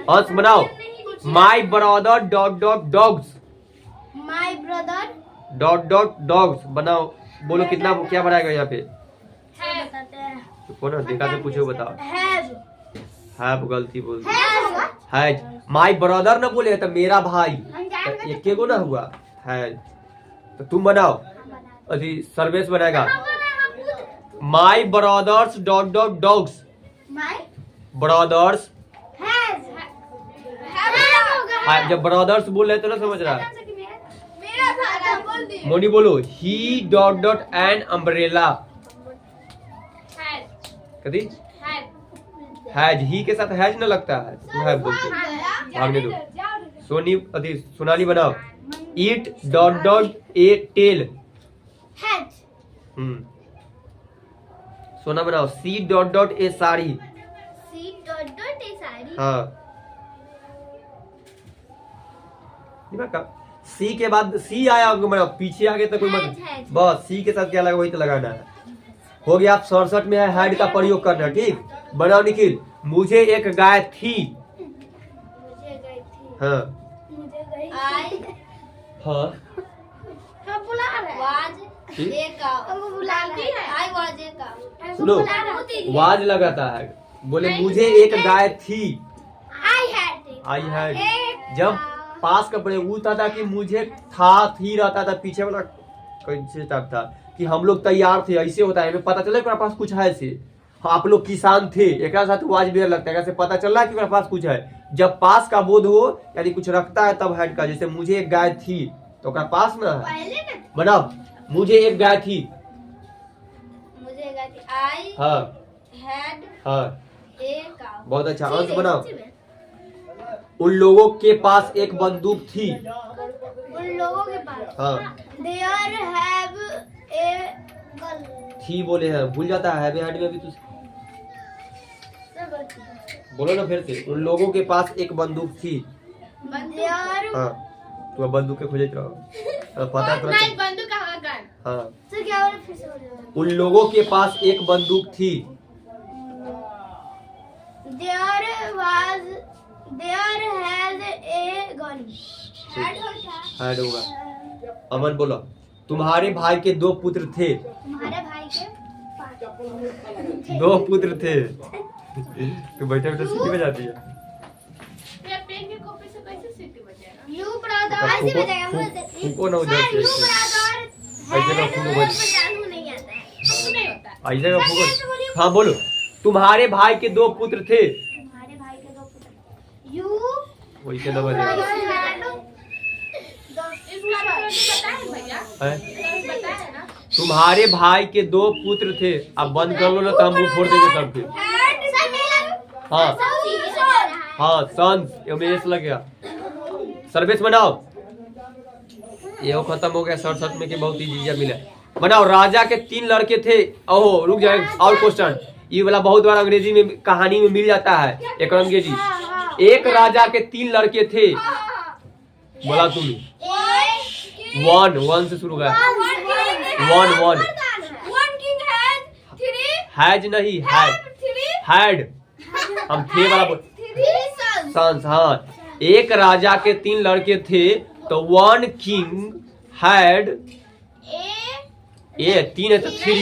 B: अंश बनाओ। My brother dot dot dogs,
A: my brother
B: dot dot dogs बनाओ। बोलो कितना, क्या बनाएगा यहाँ पे,
A: बताते हैं।
B: कौन है देखा से पूछो, बताओ। हैव गलती बोल दी, हैज। माई ब्रदर ना बोले तो मेरा भाई, तो एक गो ना हुआ, हैज। तो तुम बनाओ, अभी सर्वेश बनाएगा। My brothers dot dot dogs,
A: my
B: brothers.
A: Has
B: जब ब्रदर्स बोल रहे तो ना समझ रहा है।
A: मेरा था बोल दिया।
B: मोनी बोलो ही डॉट डॉट एन अम्ब्रेला कदी हैज ही के साथ हैज न लगता है तू है बोलते भागने दो। सोनी अति सोनाली बनाओ eat dot dot a tail सोना बनाओ C dot dot a sari हाँ सी के बाद सी आया बनाओ पीछे आगे तो कोई मत बस सी के साथ क्या लगा वही तो लगाना है। हो गया आप 67 में है हैड का प्रयोग करना ठीक। बनाओ निखिल मुझे एक गाय थी हाँ हाँ सुनो वाज लगाता है बोले मुझे एक गाय थी आई हैड जब पास का प्रयोग होता था कि मुझे था थी रहता था पीछे वाला कैसे टाइप था कि हम लोग तैयार थे ऐसे होता है हमें पता चला कि मेरे पास कुछ है से आप लोग किसान थे एक साथ वाज बेर लगता है पता चल रहा है कि मेरे पास कुछ है। जब पास का बोध हो यानी कुछ रखता है तब हैड का जैसे मुझे एक गाय थी तो क्या पास ना है बनाओ मुझे एक गाय थी आई हाँ हैड हाँ बहुत अच्छा अंश बनाओ उन लोगों के पास एक बंदूक थी
A: उन लोगों के पास
B: हाँ
A: देयर हैव ए
B: थी बोले हैं भूल जाता है हैड में भी तू बोलो ना फिर से उन लोगों के पास एक बंदूक थी हाँ तो बंदूक के खोजे पता
A: नहीं बंदूक का गन
B: हाँ
A: सर क्या बोले फिर से
B: उन लोगों के पास एक बंदूक थी
A: there has a gun
B: had होगा। अमन बोलो तुम्हारे भाई के दो पुत्र थे
A: हमारे भाई के
B: 2 पुत्र थे तू बैठे बैठे सीटी बजाती है
A: पेन के कॉपी से कैसे सीटी बजाएगा यू ब्रदर ऐसे बजाएगा मुंह से
B: फूको ना उधर से
A: यू ब्रदर
B: ऐसे ना फूको बज
A: जानू नहीं आता है हमको नहीं होता
B: ऐसे का फूको हाँ बोलो तुम्हारे भाई के 2 पुत्र थे
A: हमारे भाई के 2 पुत्र यू
B: वैसे ना बजेगा तुम्हारे भाई के 2 पुत्र थे अब बंद कर लो ना तो हम मुंह फोड़ देंगे सबके हाँ हाँ सन्स एस लग गया सर्विस बनाओ ये खत्म हो गया 67 में कि बहुत ही मिला बनाओ राजा के 3 लड़के थे ओहो रुक जाए और क्वेश्चन ये वाला बहुत बार अंग्रेजी में कहानी में मिल जाता है एक अंग्रेजी एक राजा के 3 लड़के थे बोला तुम 1 से शुरू हुआ 1 हैज नहीं हैड हम थे वाला बोल सन्स हाँ एक राजा के 3 लड़के थे तो 1 किंग हैड ए 3 है तो 3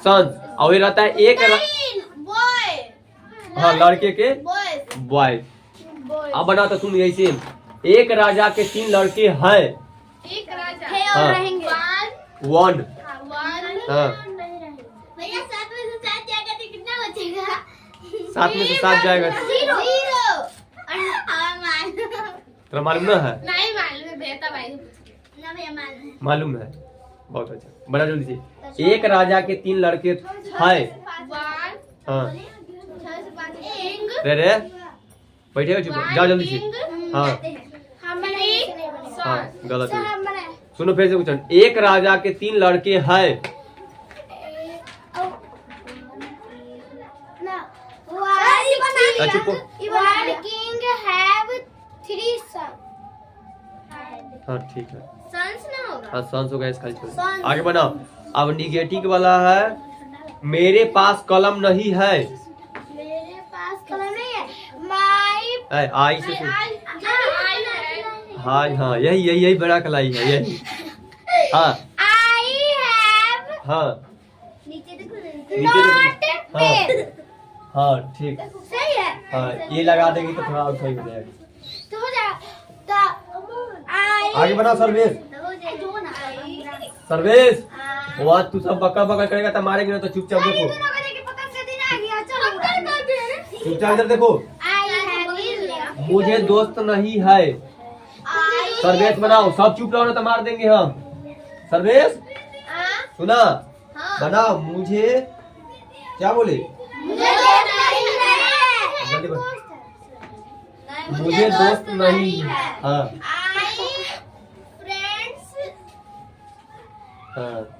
B: सन्स और ये रहता है एक हाँ लड़के के बॉय अब बना तो तुम ऐसे एक राजा के 3 लड़के हैं
A: एक राजा और रहेंगे
B: 1 हाँ 7 में से 7 जाएगा तेरा मालूम ना है
A: नहीं मालूम बेटा भाई
B: मालूम है बहुत अच्छा बड़ा जल्दी से एक राजा के 3 लड़के हैं हाँ रे बैठे हो चुप जाओ जल्दी से हाँ हाँ गलत है सुनो फिर से क्वेश्चन एक राजा के 3 लड़के हैं हाँ ठीक है हाँ सन्स हो गया इस खाली आगे बनाओ अब निगेटिव वाला है मेरे पास कलम नहीं है
A: मेरे पास कलम नहीं है माय
B: आई से हाँ हाँ यही बड़ा कलाई है यही हाँ
A: आई हैव
B: हाँ
A: नीचे
B: देखो हाँ हाँ ठीक
A: सही है
B: हाँ ये लगा देंगे तो थोड़ा और सही हो जाएगा
A: तो हो जाएगा तो आई
B: आगे बना सर्वेश
A: हो जाएगा
B: सर्वेश वो आज तू सब बकड़ बकड़ करेगा तो मारेंगे ना तो चुपचाप देखो चुपचाप इधर देखो मुझे दोस्त नहीं है सर्वेश बनाओ सब चुप रहो ना तो मार देंगे हम सर्वेश
A: हाँ
B: सुना,
A: हाँ
B: बनाओ। मुझे क्या बोले?
A: मुझे दोस्त नहीं है।
B: जल्दी बोल।
A: नहीं,
B: मुझे दोस्त नहीं है। हाँ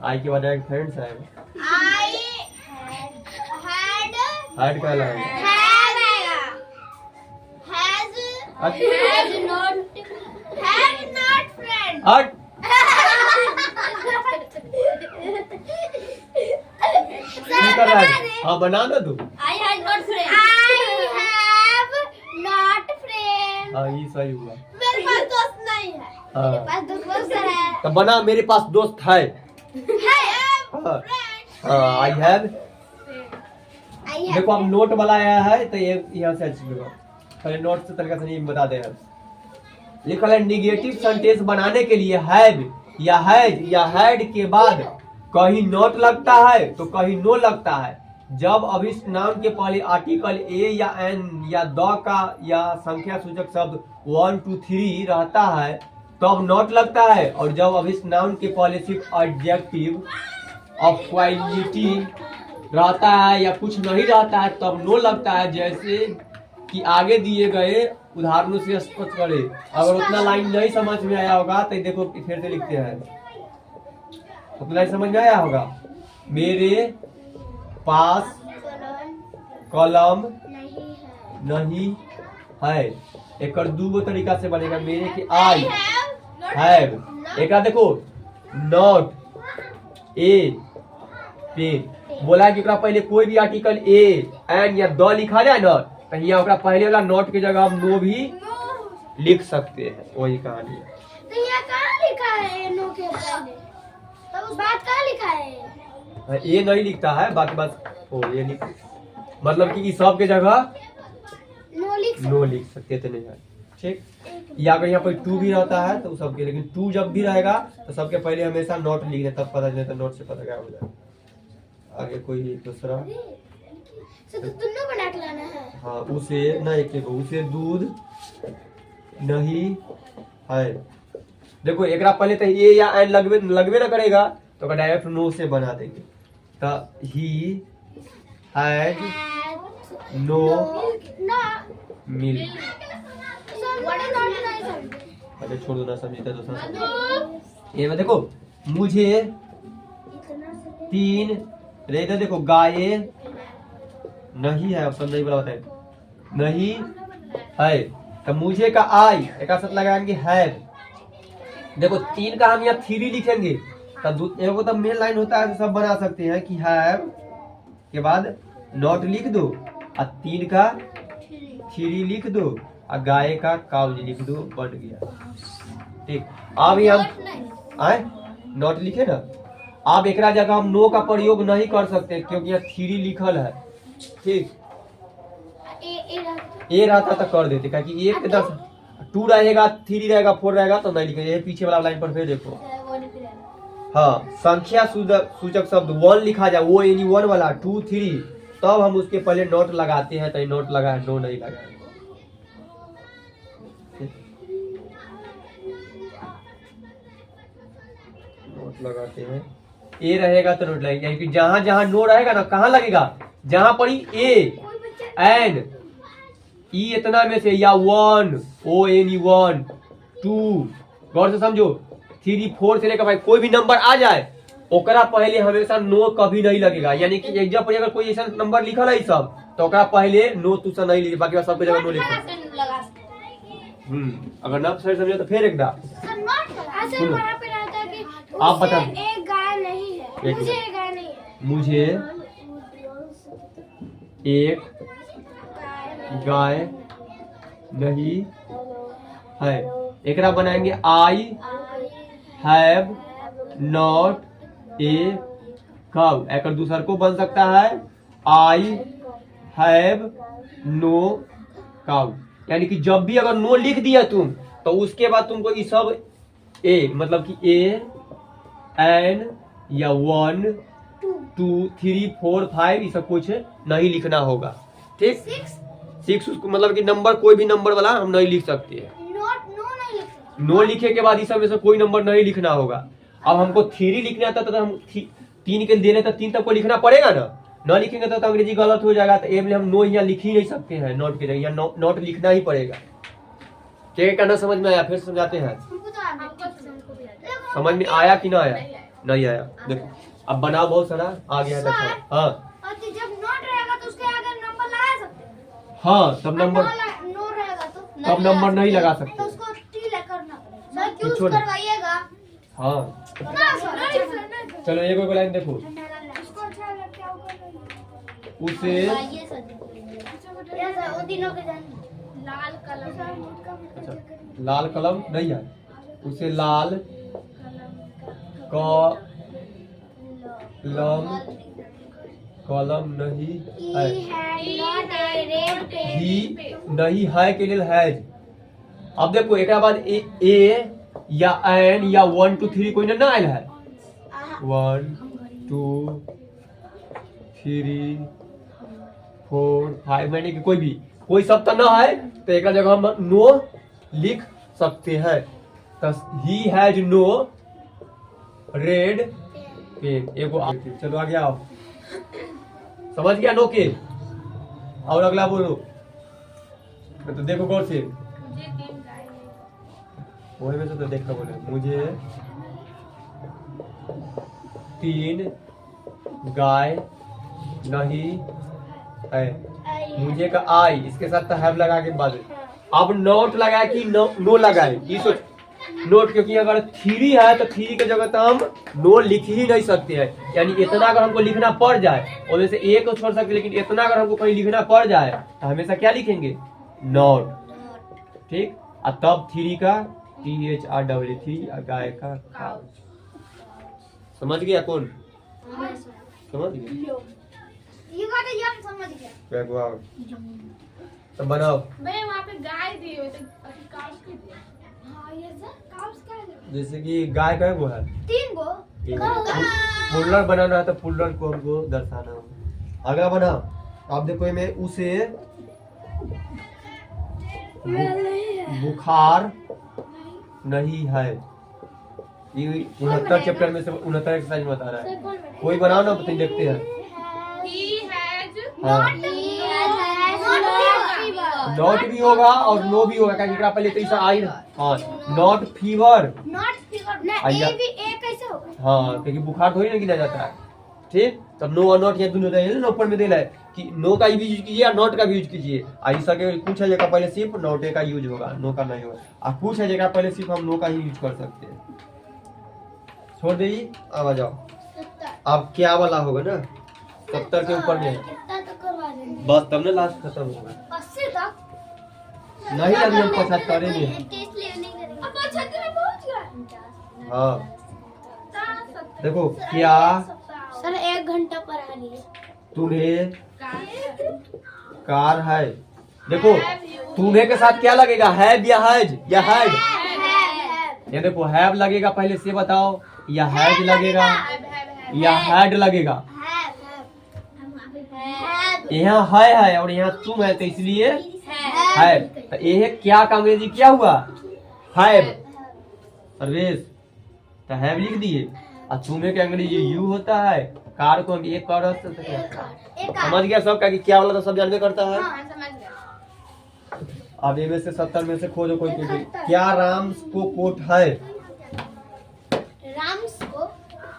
B: आई के बाद फ्रेंड्स है। हार्ड का अलग है। हट। क्या कर रहा है? हाँ बना ना तू। हाँ ये सही हुआ।
A: मेरे पास दोस्त नहीं है।
B: हाँ।
A: मेरे पास दोस्त है।
B: तो बना मेरे पास दोस्त है। हाँ आई हैव। देखो अब नोट वाला आया है तो ये यहाँ से अच्छी होगा। पहले नोट से तरीका से नहीं बता दे। लिखा है निगेटिव सेंटेंस बनाने के लिए हैव या हैज या हैड के बाद कहीं नोट लगता है तो कहीं नो लगता है। जब अभिष्ट नाउन के पहले आर्टिकल ए या एन या द का या संख्या सूचक शब्द 1 2 3 रहता है तब नोट लगता है, और जब अभिष्ट नाउन के पहले सिर्फ एडजेक्टिव ऑफ क्वालिटी रहता है या कुछ नहीं रहता है तब नो लगता है। जैसे कि आगे दिए गए उदाहरणों से स्पष्ट करें। अगर उतना लाइन नहीं समझ में आया होगा तो देखो फिर से लिखते हैं। उतना लाइन समझ में आया होगा। मेरे पास कलम नहीं है। एक दूगो तरीका से बनेगा। मेरे के आई हैव। एक देखो नॉट ए पेन बोला कि पहले कोई भी आर्टिकल ए एन या द लिखा जाए ना तो यहाँ पहले वाला नॉट की जगह हम नो भी लिख सकते हैं। वही कहानी है।
A: तो यहाँ कहाँ लिखा है नो के पहले? तो उस बात कहाँ लिखा है?
B: ये नहीं लिखता है बाकी बस ओ ये लिख मतलब कि सब के जगह नो लिख सकते थे नहीं है। ठीक। या अगर यहाँ पर टू भी रहता है तो सबके, लेकिन टू जब भी रहेगा तो सबके पहले हमेशा नोट लिखना तब पता चलता। नोट से पता क्या हो जाए। आगे कोई दूसरा
A: तो दोनों बना के लाना है।
B: हाँ उसे ना एक उसे दूध नहीं है। देखो एक पहले तो ये या एन लगवे ना करेगा तो डायरेक्ट नो से बना देंगे। तो ही हैड नो मिल्क। अरे छोड़ दो ना समझता दूसरा। ये देखो मुझे 3 रेदे देखो गाय नहीं है। ऑप्शन नहीं बोला बताए नहीं है। तो मुझे का आई एक साथ लगाएंगे हैव। देखो 3 का हम यहाँ 3 लिखेंगे तो एगो तो मेन लाइन होता है तो सब बना सकते हैं कि हैव के बाद नॉट लिख दो और 3 का 3 लिख दो और गाय का काउज लिख दो। बन गया। ठीक। अब हम आए नॉट लिखे ना। अब एक जगह हम नो का प्रयोग नहीं कर सकते क्योंकि यहाँ 3 लिखल है। ठीक। ए रहता तो कर देते क्योंकि 1 10 2 रहेगा 3 रहेगा 4 रहेगा तो नहीं लिखेंगे। पीछे वाला लाइन पर फिर देखो। हाँ संख्या सूचक शब्द 1 लिखा जाए वो यानी 1 वाला 2 3 तब हम उसके पहले नोट लगाते हैं। तो नोट लगा है नो नहीं लगा है। नोट लगाते हैं। ए रहेगा तो नोट लगेगा यानी कि जहां जहां नो रहेगा ना कहाँ लगेगा जहां पर ए एन ई इतना में से या 1 ओ एन 1 2 गौर से समझो 3 4 से लेकर भाई कोई भी नंबर आ जाए ओकरा पहले हमेशा नो कभी नहीं लगेगा। यानी कि एग्जाम पर अगर कोई ऐसा नंबर लिखल है सब तो ओकरा पहले नो तुसा नहीं लिखे बाकी सबके जगह नो लिखे। अगर ना सही समझे तो फिर एक दा आप बता।
A: एक गाय नहीं है। मुझे एक गाय नहीं है।
B: मुझे एक गाय नहीं है। एकरा बनाएंगे I have not a cow. एक दूसर को बन सकता है आई हैव नो काउ। यानी कि जब भी अगर नो लिख दिया तुम तो उसके बाद तुमको ये सब ए मतलब कि ए एन या 1 2 3 4 5 ये सब कुछ नहीं लिखना होगा। ठीक। 6 उसको मतलब कि नंबर कोई भी नंबर वाला हम नहीं लिख सकते हैं। नो लिखे के बाद इस सब में से कोई नंबर नहीं लिखना होगा। अब हमको थ्री लिखना आता तो हम 3 के दे रहे तो 3 तक को लिखना पड़ेगा ना लिखेंगे तो अंग्रेजी गलत हो जाएगा। तो ए में हम नो यहाँ लिख ही नहीं सकते हैं, नॉट की जगह यहाँ नॉट लिखना ही पड़ेगा। क्या कहना समझ में आया? फिर समझाते हैं। समझ में आया कि ना आया? नहीं आया। देखो अब बनाओ, बहुत सारा आ गया। देखो हाँ
A: जब नॉट रहेगा तो उसके आगे नंबर लगा सकते हैं।
B: हाँ तब नंबर
A: नो रहेगा तो
B: तब नंबर नहीं लगा सकते।
A: तो उसको टी करना पड़ेगा। सर
B: तो
A: यूज
B: छोड़।
A: करवाइएगा।
B: हाँ
A: ना सर
B: चलो एक और लाइन देखो।
A: इसको अच्छा लगता है
B: उसे
A: ये सर वो दिनों के दिन लाल कलम।
B: अच्छा लाल कलम नहीं है, उसे लाल कलम नहीं है। ही नहीं है के लिए हैज। अब देखो एक बाद ए या एन या 1 2 3 कोई ना आयल है। 1 2 3 4 5 मैंने कि कोई सब तो ना है, तो एक जगह हम नो लिख सकते हैं। तो he has no red pen. एगो चलो आगे आओ। समझ गया नो के? और अगला बोलो। तो देखो गौर से, वही में से तो देखा बोले मुझे 3 गाय नहीं है। मुझे का आई इसके साथ तो हैव लगा के बाद अब नोट लगाए कि नो लगाए ये सोच। नोट क्योंकि अगर 3 है तो 3 की जगह तो हम नो लिख ही नहीं सकते हैं। यानी इतना अगर हमको लिखना पड़ जाए और जैसे एक को छोड़ सकते, लेकिन इतना अगर हमको कहीं लिखना पड़ जाए तो हमेशा क्या लिखेंगे? नोट। ठीक। और तब 3 का THRW गाय का काउ। समझ गया कौन? समझ गया?
A: समझ गया।
B: तो बनाओ।
C: मैं वहाँ पे गाय दी हुई तो काउस के दिए।
A: हाँ ये सर काउस का है।
B: जैसे कि गाय का वो है
A: 3 गो।
B: पुल्लर बनाना है तो पुल्लर को हमको दर्शाना होगा। अगला बनाओ। आप देखो मैं उसे बुखार नहीं है। ये 69 चैप्टर में से 69 एक्सरसाइज में बता रहा है। कोई बनाओ ना, तो देखते हैं।
C: He has
B: हाँ नॉट भी होगा और नो भी होगा, क्योंकि पहले तो ऐसा आई ना। हाँ नॉट फीवर।
A: नॉट फीवर ना
B: आइया।
A: ए भी ए कैसे होगा?
B: हाँ क्योंकि बुखार थोड़ी ना गिना जाता है। ठीक। तब नो और नॉट ये दोनों रहेंगे ना, ऊपर में देना है कि नो का भी यूज कीजिए और नॉट का भी यूज कीजिए। ऐसा के कुछ है जगह पहले सिर्फ नॉट का यूज होगा, नो का नहीं होगा। और कुछ है जगह पहले सिर्फ हम नो का ही यूज कर सकते हैं। छोड़ दीजिए, अब आ जाओ। अब क्या वाला होगा ना 70 के ऊपर में
A: कितना तो करवा देंगे।
B: बस तब ना लास्ट खत्म होगा।
A: 80 तक
B: नहीं अभी हम 75 नहीं।
A: टेस्ट ले नहीं करेंगे। अब 75 में पहुंच गया।
B: हाँ देखो क्या
A: सर 1 घंटा पढ़ा लिए।
B: तुम्हें कार है। देखो तुम्हें के साथ क्या लगेगा? हैव या हैज या हैड? ये देखो हैव लगेगा पहले से बताओ, या हैज लगेगा या हैड लगेगा? यहाँ है और यहाँ तुम है, तो इसलिए है। तो ये क्या का अंग्रेजी क्या हुआ? हैव। सर्वेश तो हैव लिख दिए। और तुम्हें के अंग्रेजी यू होता है। कार को हम एक कर समझ गया सब का कि क्या वाला तो सब जानबे करता है।
C: समझ गया।
B: अब इनमें से 70 में से खोजो कोई कोई। क्या राम को कोट है?
A: राम्स को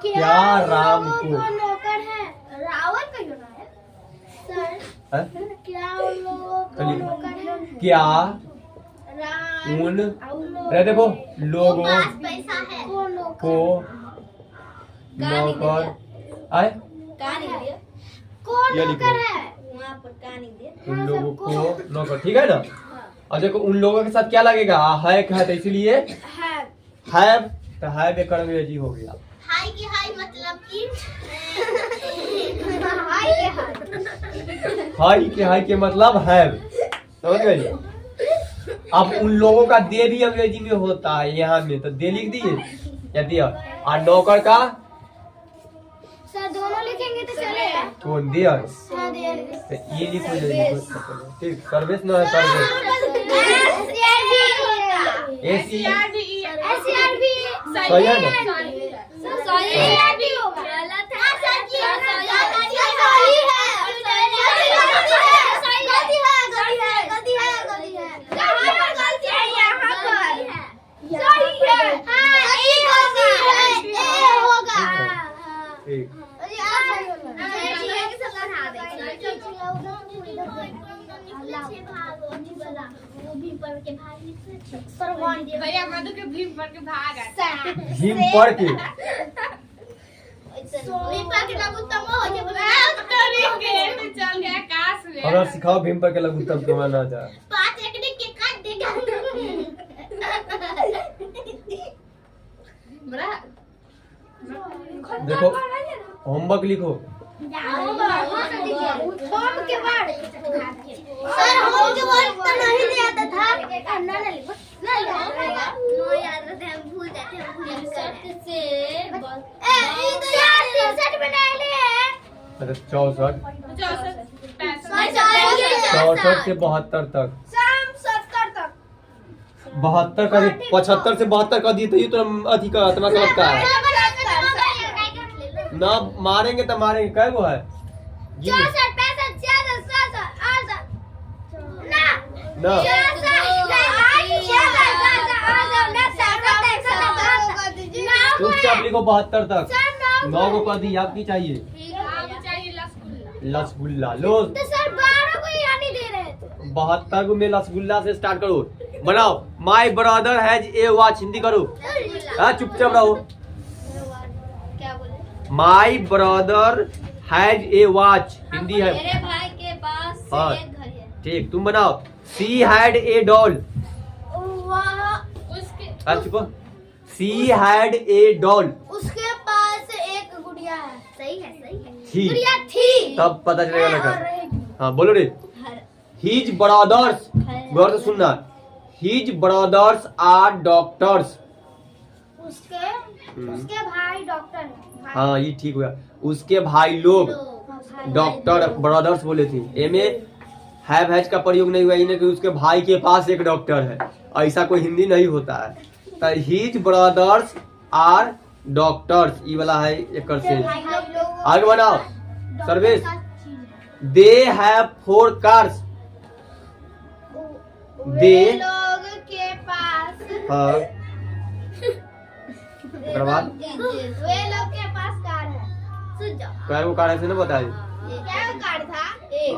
B: क्या राम को
A: नौकर है? रावण का क्यों ना है सर?
B: है?
A: क्या उन लोगों को नौकर है?
B: क्या
A: राम
B: उन अरे देखो लोगों
A: पास पैसा है को
B: को नौकर आए
A: को
B: ये लिखो।
A: नौकर है वहाँ पर कहानी दे।
B: उन लोगों को नौकर। ठीक है ना? और देखो उन लोगों के साथ क्या लगेगा? है का है, तो इसलिए हैव। तो हैव एक अंग्रेजी हो गया।
A: हाय की हाय मतलब कि हाय के
B: हाई के मतलब हैव। समझ गए? अब उन लोगों का दे भी अंग्रेजी में होता है, यहाँ में तो दे लिख दिए या दिया। और नौकर का
A: सर दोनों लिखेंगे तो चलेगा।
B: कौन दिया?
A: हाँ, दे
B: तो ये लिखो जल्दी। ठीक सर्विस ना है सर्विस।
A: SCRB
B: एसी
A: SCRB
B: सही है ना?
A: सही है भी होगा गलत है सही है
B: ठीक।
C: भैया मधु के भीम पर के भाग आते
B: भीम पढ़ के
C: चल गया काश में
B: हमरा सिखाओ भीम पर के लघुत्तम तुम्हारा ना जा।
C: बड़ा
B: देखो होमवर्क लिखो। अच्छा 64 64 से 72 तक 72 का 75 से 72 का दी तो ये तो अधिक तुम्हारा लगता है ना मारेंगे तो मारेंगे कै गो है जी ना चुपचाप लिखो 72 तक 9 को कर दी आपकी चाहिए
C: चाहिए रसगुल्ला
B: रसगुल्ला लो 72 को में रसगुल्ला से स्टार्ट करो बनाओ। My brother has a watch Hindi करो। हाँ चुपचाप रहो। My brother has a watch Hindi है।
A: मेरे भाई के पास
B: हाँ
A: एक घड़ी है।
B: ठीक तुम बनाओ। She had a doll.
C: उसके
B: चुप। She had a doll.
A: उसके पास एक गुड़िया है। सही है सही है
B: थी
A: गुड़िया थी
B: तब पता चलेगा
A: और
B: लगा।
A: रहेगी।
B: हाँ बोलो रे। हीज ब्रदर्स गौर से सुनना। His brothers are doctors.
A: उसके भाई डॉक्टर है।
B: हाँ ये ठीक हुआ। उसके भाई लोग डॉक्टर ब्रदर्स बोले थे। एमे हैव हैज का प्रयोग नहीं हुआ इन्हें कि उसके भाई के पास एक डॉक्टर है। ऐसा कोई हिंदी नहीं होता है। तो हीज ब्रदर्स आर डॉक्टर्स ये वाला है एक से आगे बनाओ। Service they have 4 cars. They
A: लोग के पास
B: हाँ बर्बाद
A: वे लोग के पास कार है। सुन जाओ
B: कै वो कार ऐसे ना बताइए।
A: क्या कार था एक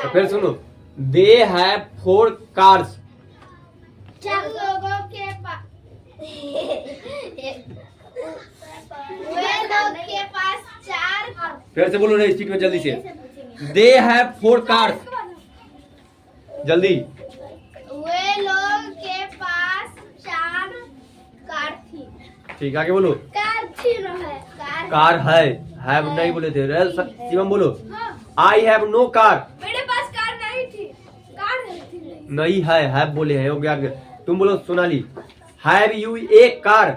B: तो फिर सुनो दे हैव 4 कार्स।
A: चार लोगों के पास वे लोग के पास 4
B: फिर से बोलो रे स्पीड में जल्दी से। दे हैव 4 कार्स जल्दी।
A: वे लोग के पास 4 कार थी।
B: ठीक आगे बोलो।
A: कार थी न है
B: कार है हैव नहीं बोले थे। शिवम बोलो। I have no car.
A: मेरे पास कार नहीं थी। कार थी
B: नहीं है हैव बोले हैं हो गया। तुम बोलो Sonali. Have U A car.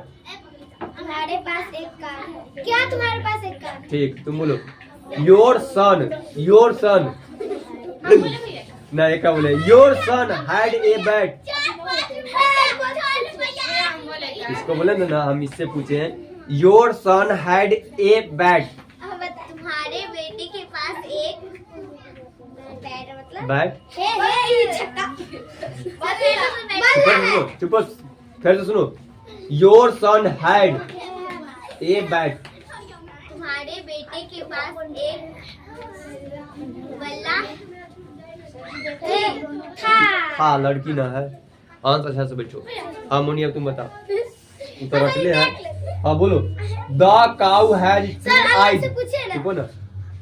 A: हमारे पास एक कार है। क्या तुम्हारे पास एक कार है?
B: ठीक तुम बोलो। योर सन नहीं क्या बोले। Your son had a bat. इसको बोले ना हम इससे पूछे हैं। Your son had a bat.
A: तुम्हारे बेटे के पास एक बैट मतलब
B: बैट
A: छक्का।
B: चुप फिर से सुनो। Your son had a bat.
A: तुम्हारे बेटे के पास एक बल्ला था।
B: हाँ लड़की ना है। हाँ तो अच्छा से बैठो। हाँ मोनिया तुम बताओ। तुम तो रट ले है। हाँ बोलो। The cow has 2 eyes. चुपो ना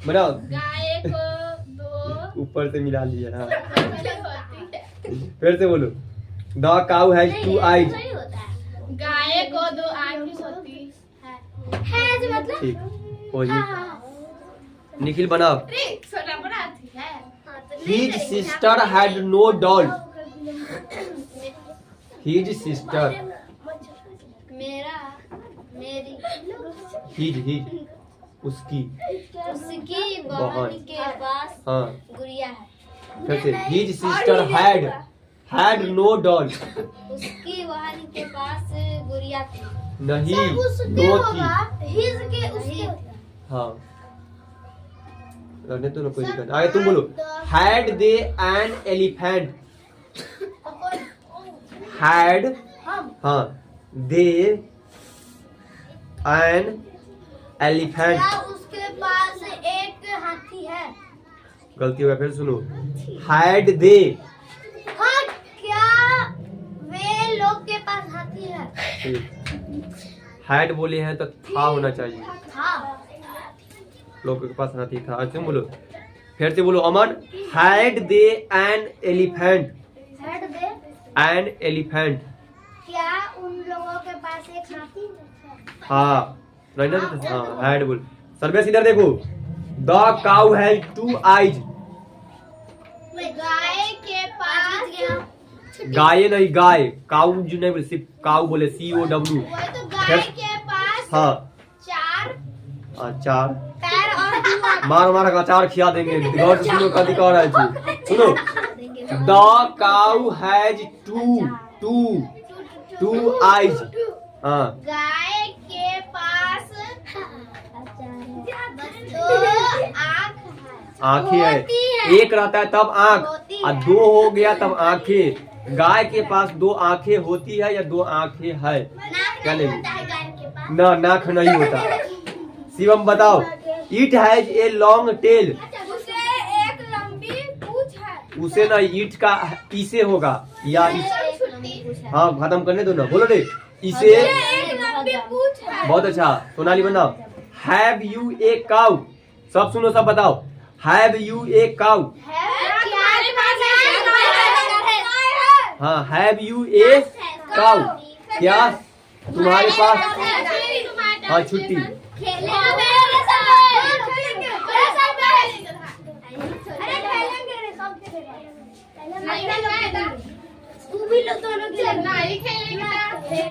B: बनाओ।
C: गाय को 2
B: ऊपर से मिला लिया। हाँ
C: होती है।
B: फिर से बोलो। The cow has 2 eyes.
C: गाय को 2 आंखें होती
A: है जो मतलब
B: ठीक वही। निखिल बनाओ।
C: अरे सोना बड़ा थी है
B: His sister had no doll. His sister.
A: मेरी
B: His उसकी
A: उसकी
B: बहन
A: बहन के पास
B: हाँ
A: गुड़िया है।
B: फिर से his sister had no doll.
A: उसकी बहन के पास गुड़िया थी।
B: नहीं
A: सर, उसके
B: दो थी।
A: होगा, his के उसके होगा।
B: हाँ रहने तो ना कोई दिक्कत। आगे तुम बोलो। Had they an elephant. Had
A: हम
B: हाँ दे एन एलिफेंट।
A: क्या उसके पास एक हाथी है?
B: गलती हो गया, फिर सुनो। हैड दे
A: हाँ, क्या वे लोग के पास हाथी है?
B: हैड बोले हैं तो था होना चाहिए।
A: हाँ,
B: लोगों के पास हाथी था। तुम बोलो, फिर से बोलो Aman. Had they an elephant.
A: Head they
B: an elephant.
A: क्या उन लोगों के पास एक हाथी है?
B: हाँ नहीं ना, हाँ हैड बोल। सर्वेश इधर देखो। The cow has 2 eyes.
A: गाय के पास
B: गाय नहीं, गाय। काउ जो नहीं बोले, सिर्फ काउ बोले, COW।
A: वही तो गाय के पास
B: हाँ
A: 4
B: 4
A: पैर और 2 आंखें।
B: मार मार का 4 खिया देंगे। गौर से सुनो, कभी कह रहा है सुनो। The cow has 2 eyes. हाँ
A: गाय के पास 2
B: आंखें है। एक रहता है तब आंख,
A: होती
B: और
A: है।
B: 2 हो गया तब आंखें। गाय के पास 2 आंखें होती है या 2 आंखें है? क्या नहीं
A: होता है गाय के पास।
B: ना, नाक नहीं होता। शिवम बताओ। It has a long tail.
A: उसे एक लंबी पूंछ है।
B: उसे ना ईट का इसे होगा या हाँ खत्म करने दो ना, बोलो रे। इसे
A: एक लंबी पूंछ है।
B: बहुत अच्छा। सोनाली बनाओ। Have U a cow. सब सुनो, सब बताओ। Have U a cow.
A: तुम्हारे पास
B: हाँ हैव यू ए काउ। क्या तुम्हारे पास? हाँ छुट्टी।
A: खेलेंगे तू भी लो दोनों खेलेंगे।
C: नहीं खेलेंगे।